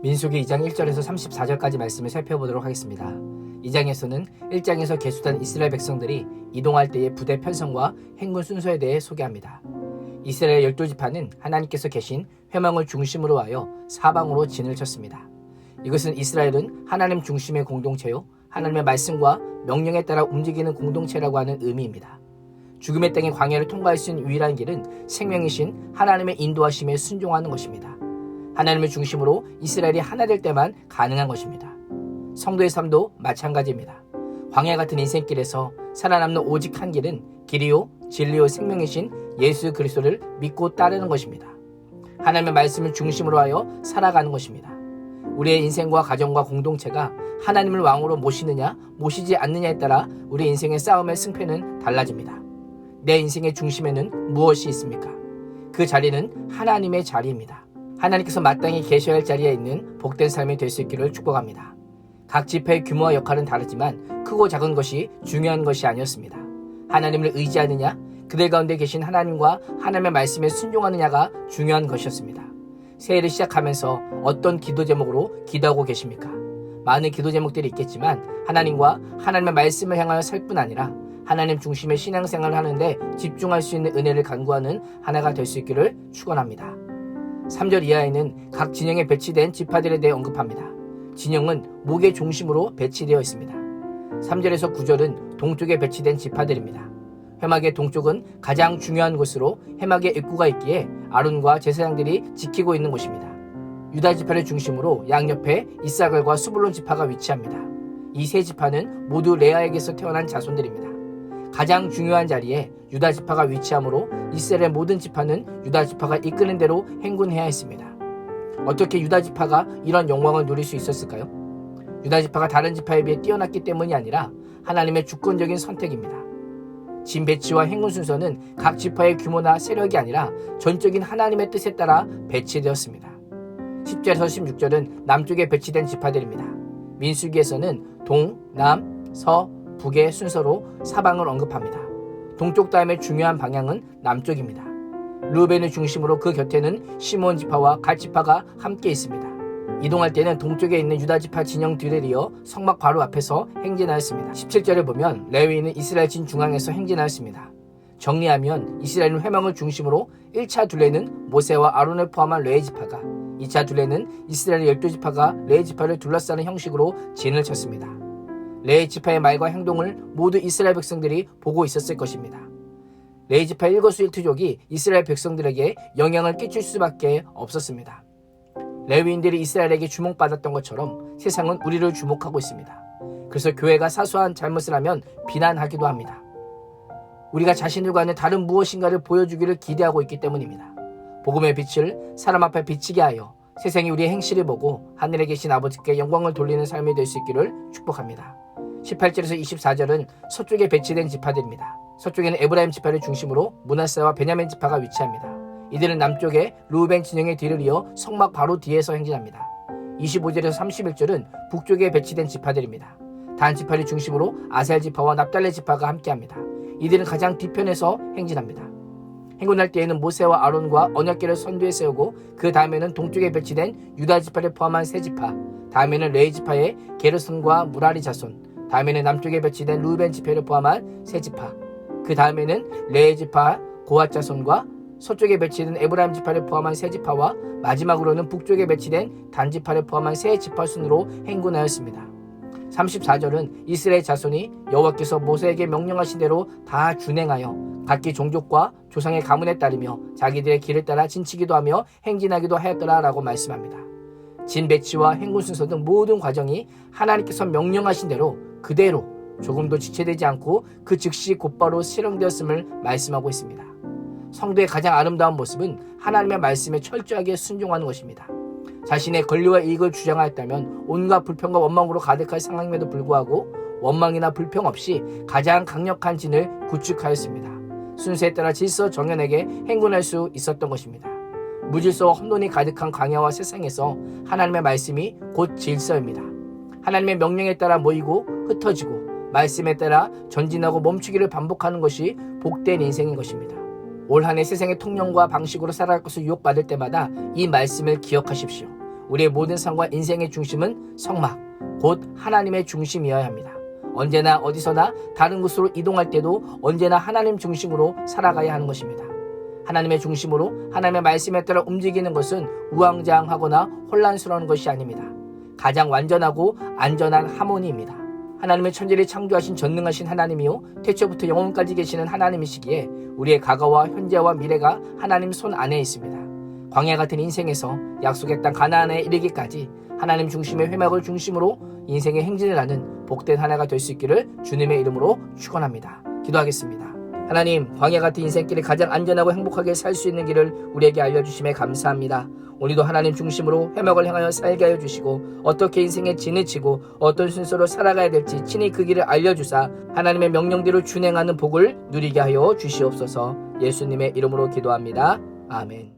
민수기 2장 1절에서 34절까지 말씀을 살펴보도록 하겠습니다. 2장에서는 1장에서 계수된 이스라엘 백성들이 이동할 때의 부대 편성과 행군 순서에 대해 소개합니다. 이스라엘 12지파는 하나님께서 계신 회망을 중심으로 하여 사방으로 진을 쳤습니다. 이것은 이스라엘은 하나님 중심의 공동체요, 하나님의 말씀과 명령에 따라 움직이는 공동체라고 하는 의미입니다. 죽음의 땅의 광야를 통과할 수 있는 유일한 길은 생명이신 하나님의 인도하심에 순종하는 것입니다. 하나님을 중심으로 이스라엘이 하나 될 때만 가능한 것입니다. 성도의 삶도 마찬가지입니다. 광야 같은 인생길에서 살아남는 오직 한 길은 길이요 진리요 생명이신 예수 그리스도를 믿고 따르는 것입니다. 하나님의 말씀을 중심으로 하여 살아가는 것입니다. 우리의 인생과 가정과 공동체가 하나님을 왕으로 모시느냐 모시지 않느냐에 따라 우리 인생의 싸움의 승패는 달라집니다. 내 인생의 중심에는 무엇이 있습니까? 그 자리는 하나님의 자리입니다. 하나님께서 마땅히 계셔야 할 자리에 있는 복된 삶이 될 수 있기를 축복합니다. 각 지파의 규모와 역할은 다르지만 크고 작은 것이 중요한 것이 아니었습니다. 하나님을 의지하느냐, 그들 가운데 계신 하나님과 하나님의 말씀에 순종하느냐가 중요한 것이었습니다. 새해를 시작하면서 어떤 기도 제목으로 기도하고 계십니까? 많은 기도 제목들이 있겠지만 하나님과 하나님의 말씀을 향하여 살 뿐 아니라 하나님 중심의 신앙생활을 하는데 집중할 수 있는 은혜를 간구하는 하나가 될 수 있기를 축원합니다. 3절 이하에는 각 진영에 배치된 지파들에 대해 언급합니다. 진영은 목의 중심으로 배치되어 있습니다. 3절에서 9절은 동쪽에 배치된 지파들입니다. 회막의 동쪽은 가장 중요한 곳으로 회막의 입구가 있기에 아론과 제사장들이 지키고 있는 곳입니다. 유다 지파를 중심으로 양옆에 이사갈과 스불론 지파가 위치합니다. 이 세 지파는 모두 레아에게서 태어난 자손들입니다. 가장 중요한 자리에 유다 지파가 위치하므로 이스라엘의 모든 지파는 유다 지파가 이끄는 대로 행군해야 했습니다. 어떻게 유다 지파가 이런 영광을 누릴 수 있었을까요? 유다 지파가 다른 지파에 비해 뛰어났기 때문이 아니라 하나님의 주권적인 선택입니다. 진 배치와 행군 순서는 각 지파의 규모나 세력이 아니라 전적인 하나님의 뜻에 따라 배치되었습니다. 10절에서 16절은 남쪽에 배치된 지파들입니다. 민수기에서는 동, 남, 서, 북의 순서로 사방을 언급합니다. 동쪽 다음에 중요한 방향은 남쪽입니다. 르우벤을 중심으로 그 곁에는 시므온 지파와 갓 지파가 함께 있습니다. 이동할 때는 동쪽에 있는 유다 지파 진영 뒤를 이어 성막 바로 앞에서 행진하였습니다. 17절에 보면 레위인은 이스라엘 진 중앙에서 행진하였습니다. 정리하면 이스라엘은 회망을 중심으로 1차 둘레는 모세와 아론을 포함한 레위 지파가, 2차 둘레는 이스라엘 12지파가 레위 지파를 둘러싸는 형식으로 진을 쳤습니다. 레위 지파의 말과 행동을 모두 이스라엘 백성들이 보고 있었을 것입니다. 레위 지파 일거수일투족이 이스라엘 백성들에게 영향을 끼칠 수밖에 없었습니다. 레위인들이 이스라엘에게 주목받았던 것처럼 세상은 우리를 주목하고 있습니다. 그래서 교회가 사소한 잘못을 하면 비난하기도 합니다. 우리가 자신들과는 다른 무엇인가를 보여주기를 기대하고 있기 때문입니다. 복음의 빛을 사람 앞에 비치게 하여 세상이 우리의 행실을 보고 하늘에 계신 아버지께 영광을 돌리는 삶이 될 수 있기를 축복합니다. 18절에서 24절은 서쪽에 배치된 지파들입니다. 서쪽에는 에브라임 지파를 중심으로 므낫세와 베냐민 지파가 위치합니다. 이들은 남쪽에 르우벤 진영의 뒤를 이어 성막 바로 뒤에서 행진합니다. 25절에서 31절은 북쪽에 배치된 지파들입니다. 단 지파를 중심으로 아셀 지파와 납달레 지파가 함께합니다. 이들은 가장 뒤편에서 행진합니다. 행군할 때에는 모세와 아론과 언약궤를 선두에 세우고 그 다음에는 동쪽에 배치된 유다 지파를 포함한 세 지파, 다음에는 레위 지파의 게르손과 무라리 자손, 다음에는 남쪽에 배치된 르우벤 지파를 포함한 세 지파, 그 다음에는 레위 지파 고핫 자손과 서쪽에 배치된 에브라임 지파를 포함한 세 지파와 마지막으로는 북쪽에 배치된 단 지파를 포함한 세 지파 순으로 행군하였습니다. 34절은 이스라엘 자손이 여호와께서 모세에게 명령하신 대로 다 준행하여 각기 종족과 조상의 가문에 따르며 자기들의 길을 따라 진치기도 하며 행진하기도 하였더라 라고 말씀합니다. 진 배치와 행군 순서 등 모든 과정이 하나님께서 명령하신 대로 그대로 조금도 지체되지 않고 그 즉시 곧바로 실행되었음을 말씀하고 있습니다. 성도의 가장 아름다운 모습은 하나님의 말씀에 철저하게 순종하는 것입니다. 자신의 권리와 이익을 주장하였다면 온갖 불평과 원망으로 가득할 상황임에도 불구하고 원망이나 불평 없이 가장 강력한 진을 구축하였습니다. 순서에 따라 질서 정연하게 행군할 수 있었던 것입니다. 무질서와 혼돈이 가득한 광야와 세상에서 하나님의 말씀이 곧 질서입니다. 하나님의 명령에 따라 모이고 흩어지고 말씀에 따라 전진하고 멈추기를 반복하는 것이 복된 인생인 것입니다. 올 한 해 세상의 통념과 방식으로 살아갈 것을 유혹받을 때마다 이 말씀을 기억하십시오. 우리의 모든 삶과 인생의 중심은 성막, 곧 하나님의 중심이어야 합니다. 언제나 어디서나 다른 곳으로 이동할 때도 언제나 하나님 중심으로 살아가야 하는 것입니다. 하나님의 중심으로 하나님의 말씀에 따라 움직이는 것은 우왕좌왕하거나 혼란스러운 것이 아닙니다. 가장 완전하고 안전한 하모니입니다. 하나님의 천지를 창조하신 전능하신 하나님이요 태초부터 영원까지 계시는 하나님이시기에 우리의 과거와 현재와 미래가 하나님 손 안에 있습니다. 광야 같은 인생에서 약속의 땅 가나안에 이르기까지 하나님 중심의 회막을 중심으로 인생의 행진을 하는 복된 한 해가 될 수 있기를 주님의 이름으로 축원합니다. 기도하겠습니다. 하나님, 광야 같은 인생길을 가장 안전하고 행복하게 살 수 있는 길을 우리에게 알려주심에 감사합니다. 우리도 하나님 중심으로 회막을 향하여 살게 하여 주시고 어떻게 인생에 진을 치고 어떤 순서로 살아가야 될지 친히 그 길을 알려주사 하나님의 명령대로 준행하는 복을 누리게 하여 주시옵소서. 예수님의 이름으로 기도합니다. 아멘.